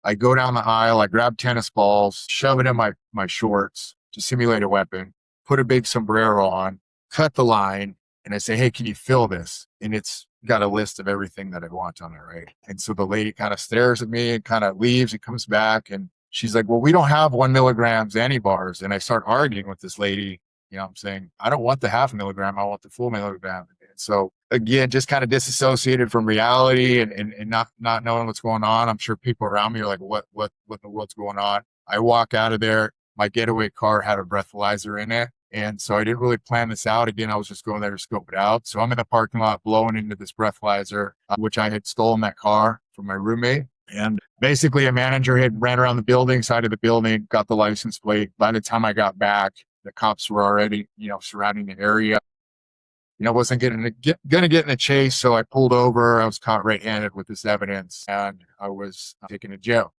I go down the aisle, I grab tennis balls, shove it in my shorts to simulate a weapon, put a big sombrero on, cut the line, and I say, hey, can you fill this? And it's got a list of everything that I want on it, right? And so the lady kind of stares at me and kind of leaves and comes back. And she's like, well, we don't have 1 milligrams anti-bars. And I start arguing with this lady. I'm saying, I don't want the half milligram. I want the full milligram. And so again, just kind of disassociated from reality and not knowing what's going on. I'm sure people around me are like, what's going on? I walk out of there. My getaway car had a breathalyzer in it. And so I didn't really plan this out. Again, I was just going there to scope it out. So I'm in the parking lot blowing into this breathalyzer, which I had stolen that car from my roommate. And basically a manager had ran around the building, side of the building, got the license plate. By the time I got back, the cops were already, surrounding the area. Wasn't gonna get in a chase. So I pulled over. I was caught red-handed with this evidence and I was taken to jail.